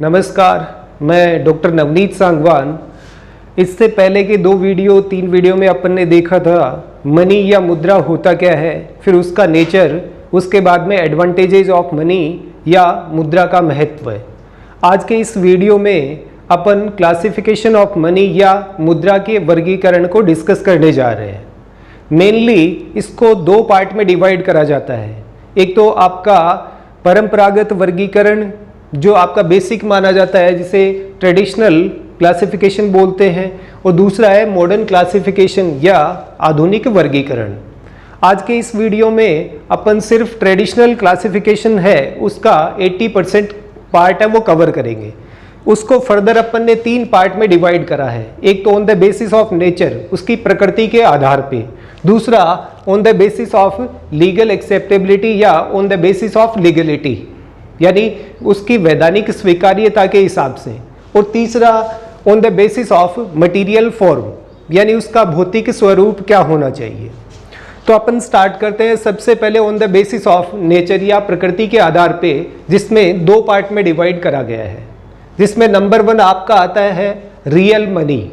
नमस्कार, मैं डॉक्टर नवनीत सांगवान। इससे पहले के 3 वीडियो में अपन ने देखा था मनी या मुद्रा होता क्या है, फिर उसका नेचर, उसके बाद में एडवांटेजेस ऑफ मनी या मुद्रा का महत्व है। आज के इस वीडियो में अपन क्लासिफिकेशन ऑफ मनी या मुद्रा के वर्गीकरण को डिस्कस करने जा रहे हैं। मेनली इसको 2 पार्ट में डिवाइड करा जाता है। एक तो आपका परंपरागत वर्गीकरण जो आपका बेसिक माना जाता है, जिसे ट्रेडिशनल क्लासिफिकेशन बोलते हैं, और दूसरा है मॉडर्न क्लासिफिकेशन या आधुनिक वर्गीकरण। आज के इस वीडियो में अपन सिर्फ ट्रेडिशनल क्लासिफिकेशन है उसका 80% पार्ट है वो कवर करेंगे। उसको फर्दर अपन ने 3 पार्ट में डिवाइड करा है। एक तो on the basis of nature, उसकी प्रकृति के आधार पे, दूसरा on the basis of legal acceptability या on the basis of legality, यानी उसकी वैधानिक स्वीकार्यता के हिसाब से, और तीसरा on the basis of material form, यानी उसका भौतिक स्वरूप क्या होना चाहिए। तो अपन स्टार्ट करते हैं सबसे पहले on the basis of nature या प्रकृति के आधार पे, जिसमें 2 पार्ट में डिवाइड करा गया है। जिसमें नंबर 1 आपका आता है रियल मनी।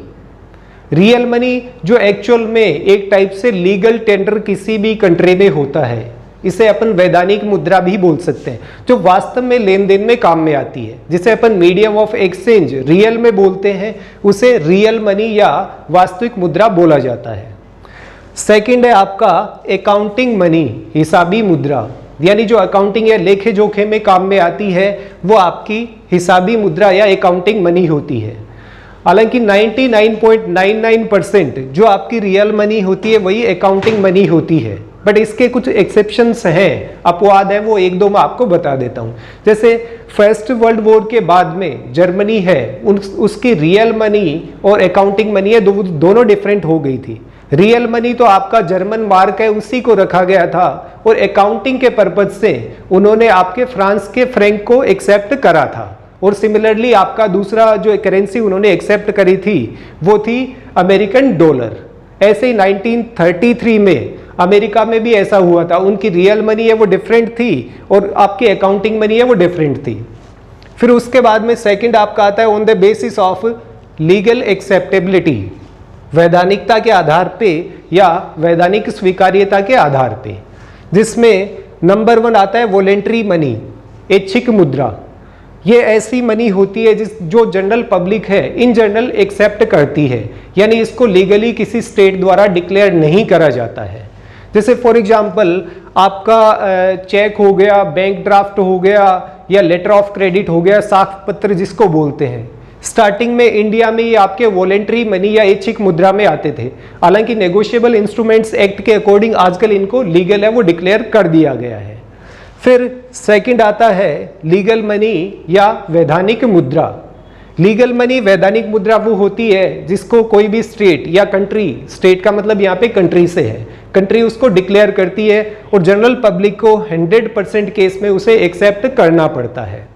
रियल मनी जो एक्चुअल में एक टाइप से लीगल टेंडर किसी भी कंट्री में होता है, इसे अपन वैधानिक मुद्रा भी बोल सकते हैं, जो वास्तव में लेन देन में काम में आती है, जिसे अपन मीडियम ऑफ एक्सचेंज रियल में बोलते हैं, उसे रियल मनी या वास्तविक मुद्रा बोला जाता है। सेकंड है आपका अकाउंटिंग मनी, हिसाबी मुद्रा, यानी जो अकाउंटिंग या लेखे जोखे में काम में आती है वो आपकी हिसाबी मुद्रा या अकाउंटिंग मनी होती है। हालांकि 99.99% जो आपकी रियल मनी होती है वही अकाउंटिंग मनी होती है, बट इसके कुछ एक्सेप्शंस हैं, अपवाद है, वो 1-2 मैं आपको बता देता हूँ। जैसे फर्स्ट वर्ल्ड वॉर के बाद में जर्मनी है, उसकी रियल मनी और अकाउंटिंग मनी है दोनों डिफरेंट हो गई थी। रियल मनी तो आपका जर्मन मार्क है, उसी को रखा गया था, और अकाउंटिंग के पर्पज से उन्होंने आपके फ्रांस के फ्रैंक को एक्सेप्ट करा था। और सिमिलरली आपका दूसरा जो करेंसी उन्होंने एक्सेप्ट करी थी वो थी अमेरिकन डॉलर। ऐसे ही 1933 में अमेरिका में भी ऐसा हुआ था, उनकी रियल मनी है वो डिफरेंट थी और आपकी अकाउंटिंग मनी है वो डिफरेंट थी। फिर उसके बाद में सेकंड आपका आता है on the basis of legal acceptability, वैधानिकता के आधार पे या वैधानिक स्वीकार्यता के आधार पे, जिसमें नंबर 1 आता है वॉलेंट्री मनी, ऐच्छिक मुद्रा। ये ऐसी मनी होती है जो जनरल पब्लिक है इन जनरल एक्सेप्ट करती है, यानी इसको लीगली किसी स्टेट द्वारा डिक्लेयर नहीं करा जाता है। जैसे फॉर एग्जांपल आपका चेक हो गया, बैंक ड्राफ्ट हो गया, या लेटर ऑफ क्रेडिट हो गया, साख पत्र जिसको बोलते हैं। स्टार्टिंग में इंडिया में ये आपके वॉलेंट्री मनी या ऐच्छिक मुद्रा में आते थे। हालांकि नेगोशिएबल इंस्ट्रूमेंट्स एक्ट के अकॉर्डिंग आजकल इनको लीगल है वो डिक्लेयर कर दिया गया है। फिर सेकंड आता है लीगल मनी या वैधानिक मुद्रा। लीगल मनी वैधानिक मुद्रा वो होती है जिसको कोई भी स्टेट या कंट्री, स्टेट का मतलब यहाँ पे कंट्री से है, कंट्री उसको डिक्लेयर करती है और जनरल पब्लिक को 100% केस में उसे एक्सेप्ट करना पड़ता है।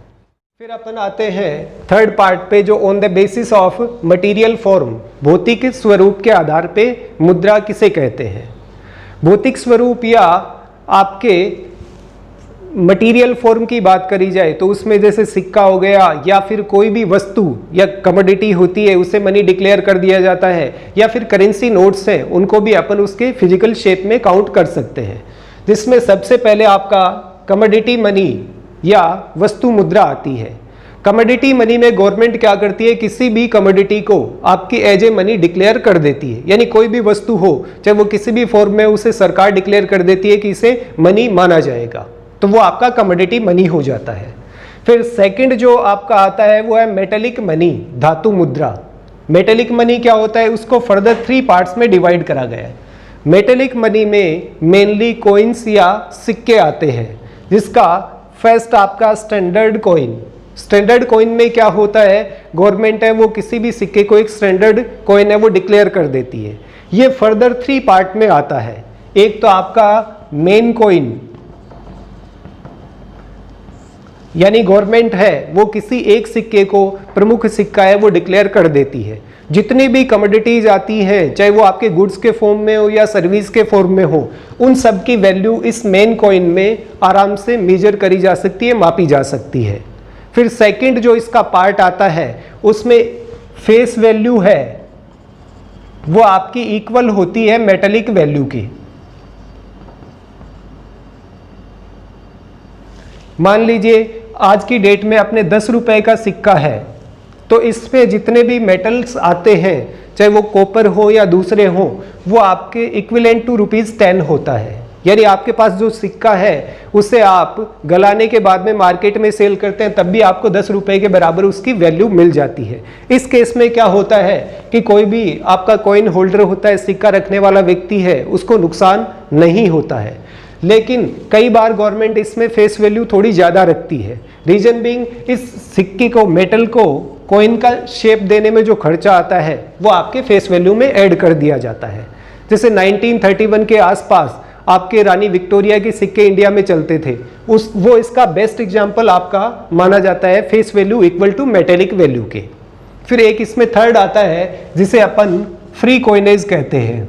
फिर अपन आते हैं थर्ड पार्ट पे, जो on the basis of material form, भौतिक स्वरूप के आधार पे मुद्रा किसे कहते हैं। भौतिक स्वरूप या आपके मटेरियल फॉर्म की बात करी जाए तो उसमें जैसे सिक्का हो गया या फिर कोई भी वस्तु या कमोडिटी होती है उसे मनी डिक्लेयर कर दिया जाता है, या फिर करेंसी नोट्स हैं उनको भी अपन उसके फिजिकल शेप में काउंट कर सकते हैं। जिसमें सबसे पहले आपका कमोडिटी मनी या वस्तु मुद्रा आती है। कमोडिटी मनी में गवर्नमेंट क्या करती है, किसी भी कमोडिटी को आपकी एज ए मनी डिक्लेयर कर देती है, यानी कोई भी वस्तु हो चाहे वो किसी भी फॉर्म में, उसे सरकार डिक्लेयर कर देती है कि इसे मनी माना जाएगा, तो वो आपका कमोडिटी मनी हो जाता है। फिर सेकंड जो आपका आता है वो है मेटेलिक मनी, धातु मुद्रा। मेटेलिक मनी क्या होता है, उसको फर्दर 3 पार्ट्स में डिवाइड करा गया है। मेटेलिक मनी में मेनली कॉइन्स या सिक्के आते हैं, जिसका फर्स्ट आपका स्टैंडर्ड कॉइन। स्टैंडर्ड कॉइन में क्या होता है, गवर्नमेंट है वो किसी भी सिक्के को एक स्टैंडर्ड कॉइन है वो डिक्लेयर कर देती है। ये फर्दर 3 पार्ट में आता है। एक तो आपका मेन कॉइन, यानी गवर्नमेंट है वो किसी एक सिक्के को प्रमुख सिक्का है वो डिक्लेयर कर देती है। जितनी भी कमोडिटीज आती हैं, चाहे वो आपके गुड्स के फॉर्म में हो या सर्विस के फॉर्म में हो, उन सब की वैल्यू इस मेन कॉइन में आराम से मेजर करी जा सकती है, मापी जा सकती है। फिर सेकंड जो इसका पार्ट आता है उसमें फेस वैल्यू है वो आपकी इक्वल होती है मेटेलिक वैल्यू की। मान लीजिए आज की डेट में अपने 10 रुपए का सिक्का है, तो इस पे जितने भी मेटल्स आते हैं चाहे वो कॉपर हो या दूसरे हो, वो आपके इक्विवेलेंट टू ₹10 होता है। यानी आपके पास जो सिक्का है उसे आप गलाने के बाद में मार्केट में सेल करते हैं तब भी आपको 10 रुपए के बराबर उसकी वैल्यू मिल जाती है। इस केस में क्या होता है कि कोई भी आपका कॉइन होल्डर होता है, सिक्का रखने वाला व्यक्ति है, उसको नुकसान नहीं होता है। लेकिन कई बार गवर्नमेंट इसमें फेस वैल्यू थोड़ी ज़्यादा रखती है। रीजन बीइंग इस सिक्के को, मेटल को कॉइन का शेप देने में जो खर्चा आता है वो आपके फेस वैल्यू में ऐड कर दिया जाता है। जैसे 1931 के आसपास आपके रानी विक्टोरिया के सिक्के इंडिया में चलते थे, वो इसका बेस्ट एग्जाम्पल आपका माना जाता है, face value equal to metallic value के। फिर एक इसमें थर्ड आता है जिसे अपन फ्री कॉइनेज कहते हैं,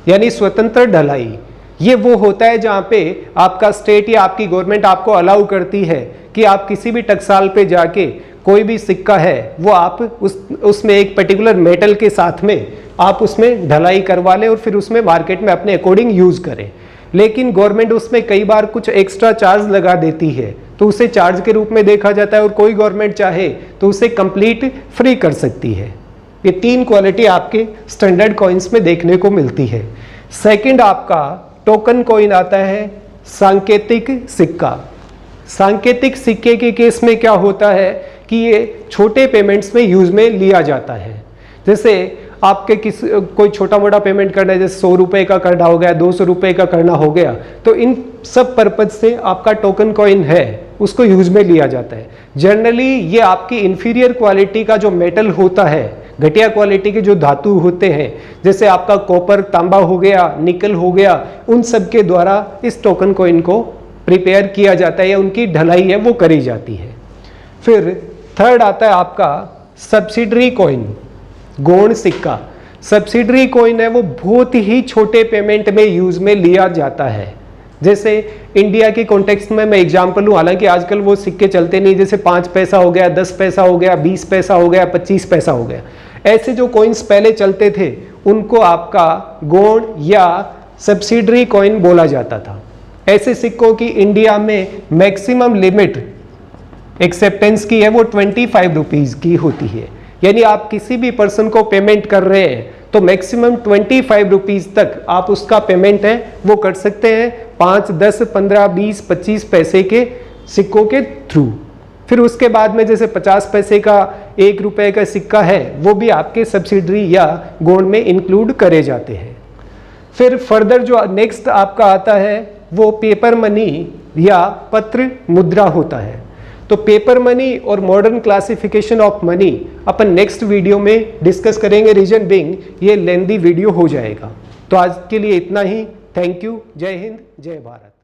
यानी स्वतंत्र ढलाई। ये वो होता है जहाँ पे आपका स्टेट या आपकी गवर्नमेंट आपको अलाउ करती है कि आप किसी भी टकसाल पे जाके कोई भी सिक्का है वो आप उसमें एक पर्टिकुलर मेटल के साथ में आप उसमें ढलाई करवा लें और फिर उसमें मार्केट में अपने अकॉर्डिंग यूज़ करें। लेकिन गवर्नमेंट उसमें कई बार कुछ एक्स्ट्रा चार्ज लगा देती है, तो उसे चार्ज के रूप में देखा जाता है, और कोई गवर्नमेंट चाहे तो उसे कंप्लीट फ्री कर सकती है। ये 3 क्वालिटी आपके स्टैंडर्ड कॉइन्स में देखने को मिलती है। सेकंड आपका टोकन कॉइन आता है, सांकेतिक सिक्का। सांकेतिक सिक्के के केस में क्या होता है कि ये छोटे पेमेंट्स में यूज में लिया जाता है। जैसे आपके कोई छोटा मोटा पेमेंट करना है, जैसे 100 रुपए का करना हो गया, 200 रुपए का करना हो गया, तो इन सब पर्पज से आपका टोकन कॉइन है उसको यूज में लिया जाता है। जनरली ये आपकी इंफीरियर क्वालिटी का जो मेटल होता है, घटिया क्वालिटी के जो धातु होते हैं, जैसे आपका कॉपर, तांबा हो गया, निकल हो गया, उन सब के द्वारा इस टोकन कॉइन को प्रिपेयर किया जाता है या उनकी ढलाई है वो करी जाती है। फिर थर्ड आता है आपका सब्सिडरी कॉइन, गौण सिक्का। सब्सिडरी कॉइन है वो बहुत ही छोटे पेमेंट में यूज में लिया जाता है। जैसे इंडिया के कॉन्टेक्स्ट में मैं एग्जांपल लूँ, हालांकि आजकल वो सिक्के चलते नहीं, जैसे 5 पैसा हो गया, 10 पैसा हो गया, 20 पैसा हो गया, 25 पैसा हो गया, ऐसे जो कॉइन्स पहले चलते थे उनको आपका गौण या सब्सिडरी कॉइन बोला जाता था। ऐसे सिक्कों की इंडिया में मैक्सिमम लिमिट एक्सेप्टेंस की है वो 25 रुपीज़ की होती है। यानी आप किसी भी पर्सन को पेमेंट कर रहे हैं तो मैक्सिमम 25 रुपीज़ तक आप उसका पेमेंट है वो कर सकते हैं 5, 10, 15, 20, 25 पैसे के सिक्कों के थ्रू। फिर उसके बाद में जैसे 50 पैसे का, 1 रुपए का सिक्का है वो भी आपके सब्सिडरी या गौण में इंक्लूड करे जाते हैं। फिर फर्दर जो नेक्स्ट आपका आता है वो पेपर मनी या पत्र मुद्रा होता है। तो पेपर मनी और modern classification of money upon next video में डिस्कस करेंगे। रीजन बीइंग ये लेंदी वीडियो हो जाएगा। तो आज के लिए इतना ही। Thank you. जय हिंद, जय भारत।